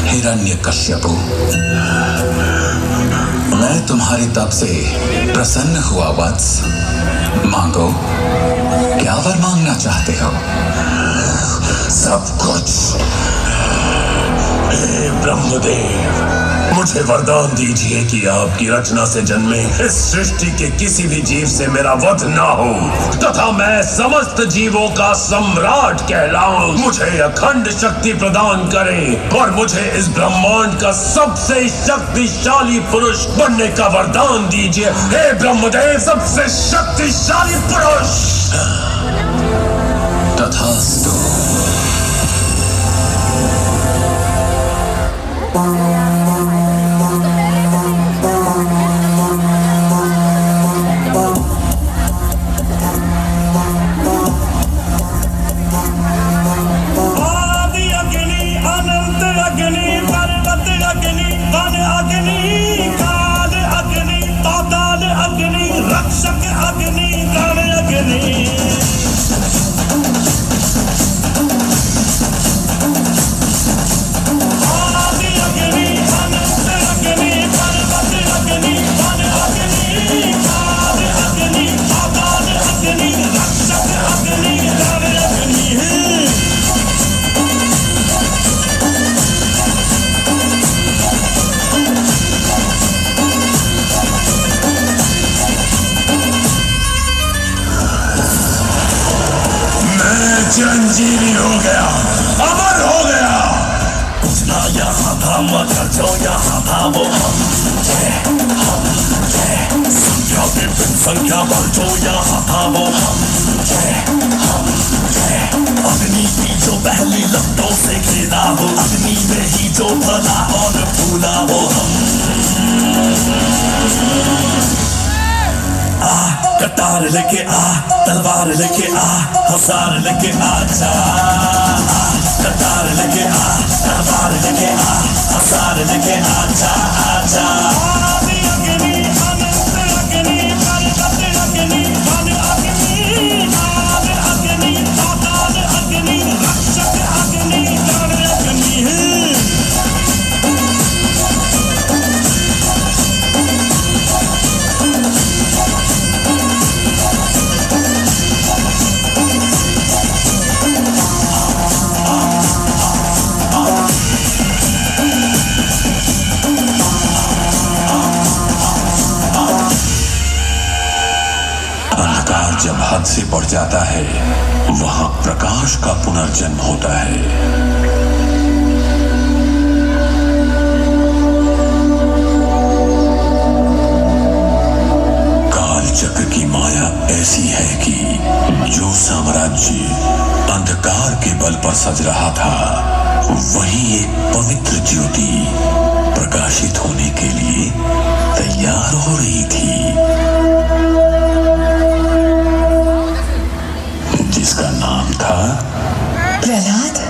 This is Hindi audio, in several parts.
हिरण्यकश्यपु, मैं तुम्हारी तप से प्रसन्न हुआ वत्स। मांगो, क्या वर मांगना चाहते हो? सब कुछ। हे ब्रह्मदेव, मुझे वरदान दीजिए कि आपकी रचना से जन्मे इस सृष्टि के किसी भी जीव से मेरा वध ना हो तथा मैं समस्त जीवों का सम्राट कहलाऊं। मुझे अखंड शक्ति प्रदान करें और मुझे इस ब्रह्मांड का सबसे शक्तिशाली पुरुष बनने का वरदान दीजिए। हे ब्रह्मदेव, सबसे शक्तिशाली पुरुष। तथास्तु। चिरंजीवी हो गया, अमर हो गया। पूछना यहाँ था, मगर जो यहाँ था वो हम संख्या के बिन संख्या पर जो यहाँ था वो हम अग्नि की जो पहली लपटों से खेला वो, अग्नि में ही जो फला और फूला वो हम। कटार लेके आ, तलवार लेके आ, हसार लेके आजा। कटार लेके आ, तलवार लेके आ, हसार लेके आजा आजा। जब हद से बढ़ जाता है वहां प्रकाश का पुनर्जन्म होता है। काल चक्र की माया ऐसी है कि जो साम्राज्य अंधकार के बल पर सज रहा था वही एक पवित्र ज्योति प्रकाशित होने के लिए तैयार हो रही थी, जिसका नाम था प्रहलाद।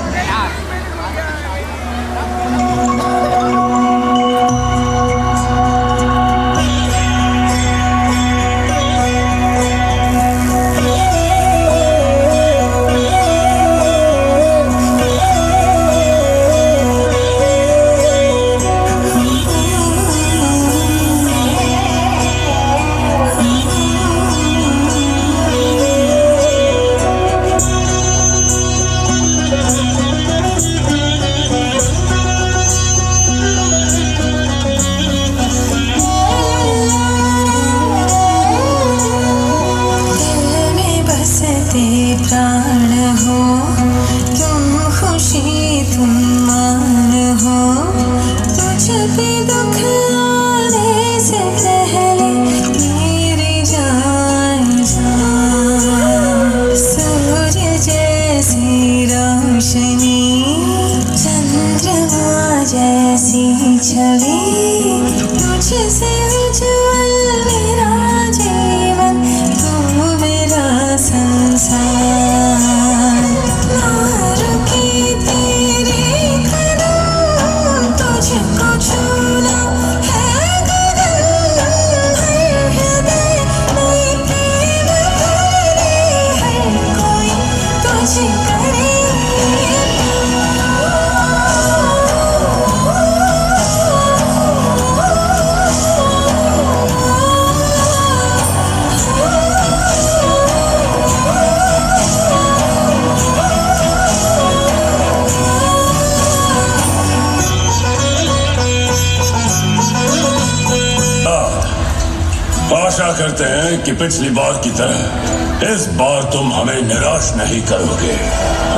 आशा करते हैं कि पिछली बार की तरह इस बार तुम हमें निराश नहीं करोगे।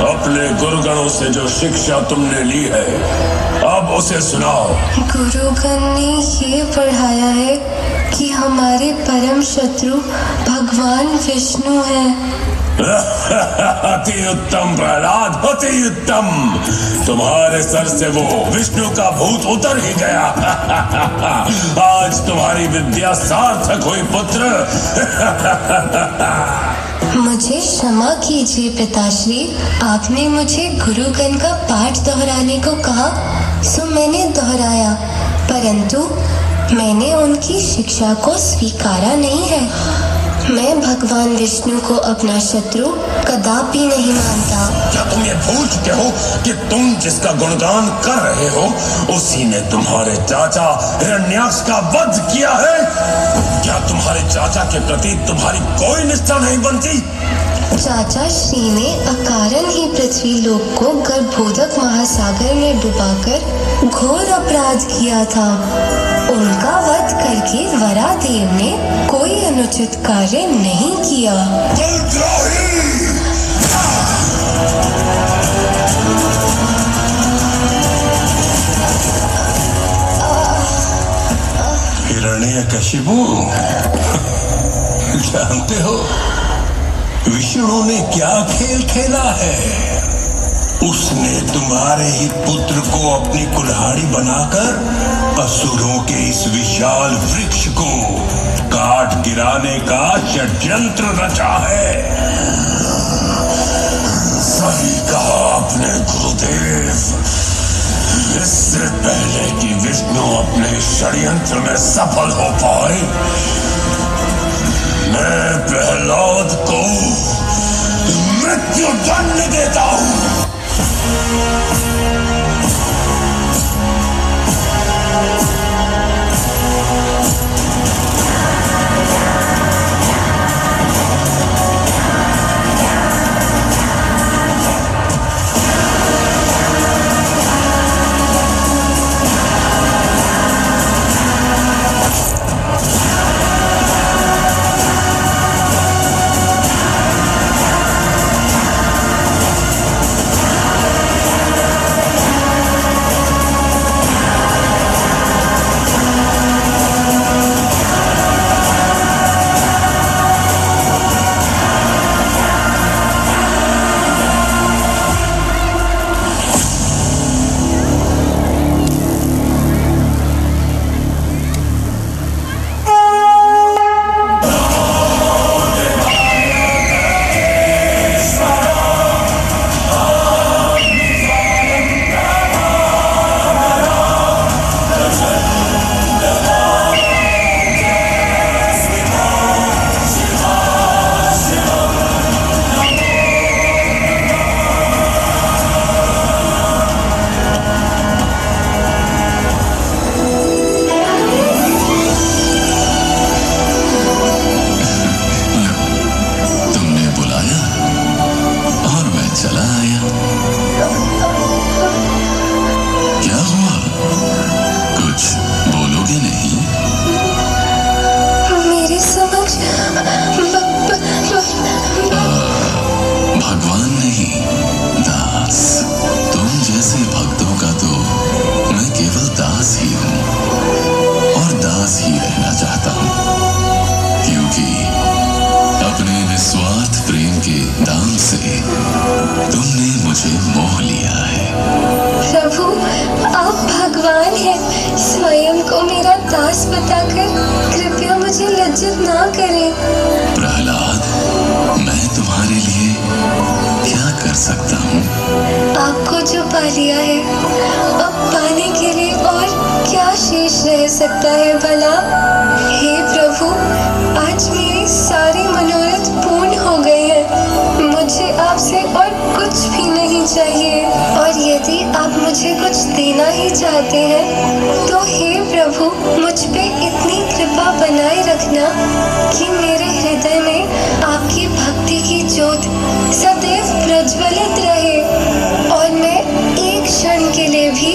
अपने गुरुगणों से जो शिक्षा तुमने ली है अब उसे सुनाओ। गुरुगण ने ये पढ़ाया है कि हमारे परम शत्रु भगवान विष्णु हैं। अति उत्तम प्रहलाद, अति उत्तम। तुम्हारे सर से वो विष्णु का भूत उतर ही गया। आज तुम्हारी विद्या सार्थक हुई पुत्र। मुझे क्षमा कीजिए पिताश्री, आपने मुझे गुरुगण का पाठ दोहराने को कहा सो मैंने दोहराया, परंतु मैंने उनकी शिक्षा को स्वीकारा नहीं है। मैं भगवान विष्णु को अपना शत्रु कदापि नहीं मानता। क्या तुम ये भूल चुके हो कि तुम जिसका गुणगान कर रहे हो उसी ने तुम्हारे चाचा हिरण्याक्ष का वध किया है? क्या तुम्हारे चाचा के प्रति तुम्हारी कोई निष्ठा नहीं बनती? चाचा श्री ने अकारण ही पृथ्वी लोक को गर्भोदक महासागर में डुबाकर घोर अपराध किया था। उनका वध करके वरादेव ने कोई अनुचित कार्य नहीं किया। हिरण्यकशिपु, जानते हो विष्णु ने क्या खेल खेला है? उसने तुम्हारे ही पुत्र को अपनी कुल्हाड़ी बनाकर असुरों के इस विशाल वृक्ष को काट गिराने का षड्यंत्र रचा है। सही कहा आपने गुरुदेव। इससे पहले कि विष्णु अपने षड्यंत्र में सफल हो पाए, मैं प्रहलाद को मृत्यु दंड देता हूं। दास बताकर कृपया मुझे लज्जित ना करें। प्रहलाद, मैं तुम्हारे लिए क्या कर सकता हूँ? आपको जो पा लिया है अब पाने के लिए और क्या शेष रह सकता है भला? हे प्रभु, आज मेरे सारे मनोरथ पूर्ण हो गए हैं। मुझे आपसे और कुछ भी नहीं चाहिए, और यदि आप मुझे कुछ देना ही चाहते हैं तो हे प्रभु, मुझ पे इतनी कृपा बनाए रखना कि मेरे हृदय में आपकी भक्ति की ज्योत सदैव प्रज्वलित रहे और मैं एक क्षण के लिए भी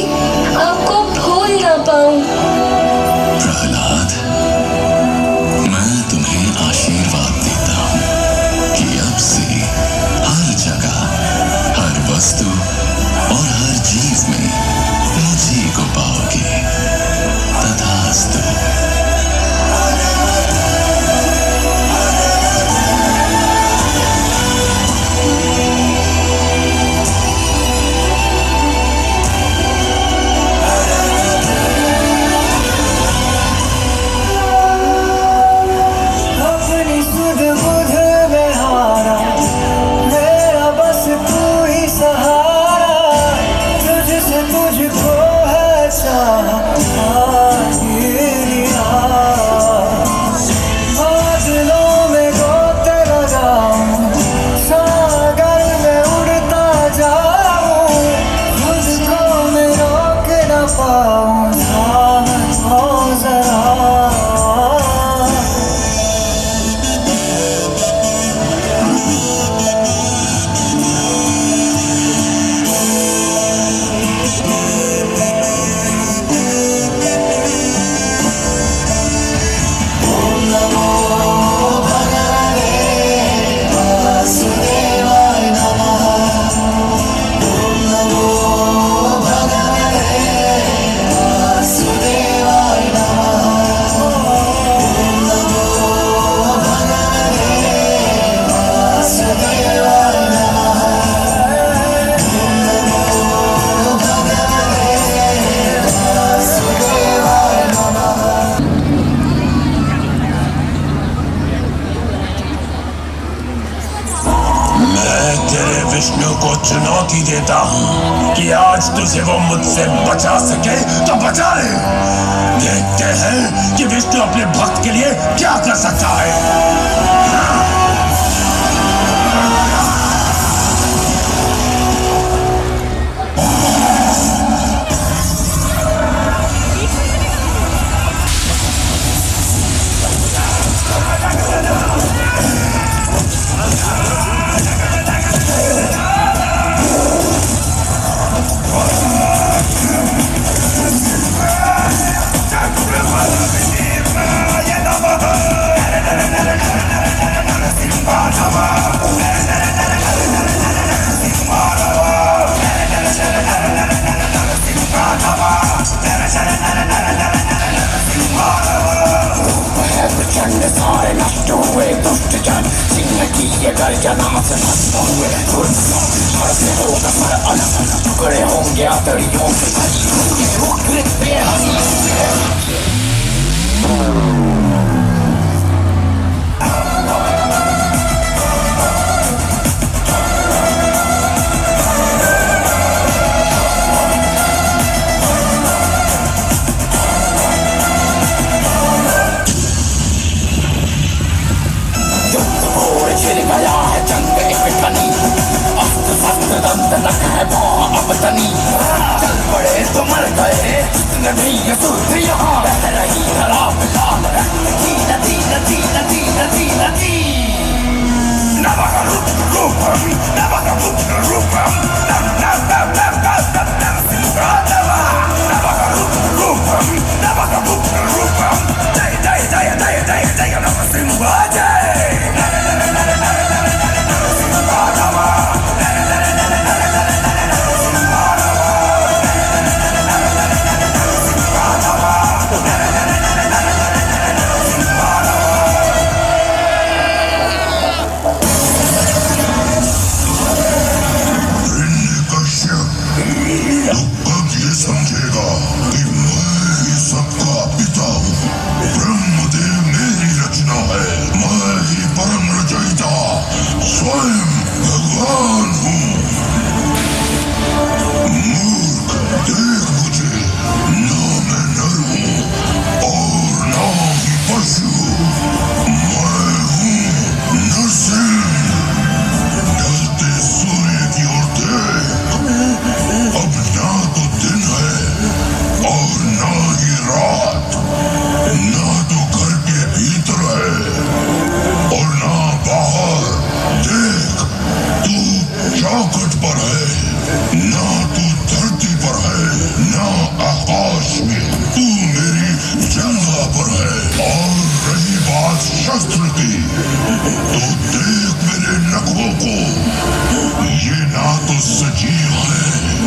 आपको भूल ना पाऊं। प्रहलाद, मैं विष्णु को चुनौती देता हूँ कि आज तुझे वो मुझसे बचा सके तो बचा ले। देखते हैं कि विष्णु अपने भक्त के लिए क्या कर सकता है। प्रचंड सारे नष्ट हुए दुष्ट जन, सिंह की ये गर्जना से नष्ट हुए होगा पर अलग अलग टुकड़े होंगे आतड़ियों के भरी होंगे उग्र बेहसी। छिड़ गया है जंग एक ठनी, अस्त्र शस्त्र दंत नख है भाव अब तनी। चल पड़े तो मर गए नहीं ये सूत्र यहाँ, बह रही खराब लाल रंग की नदी नदी नदी नदी नदी। नवरुद्र रूपम नवरुद्र रूपम नवरुद्र रूपम नवरुद्र रूपम जय जय जय जय जय जय नरसिंह जय। शस्त्र की तो देख मेरे नखों को, ये ना तो सजीव है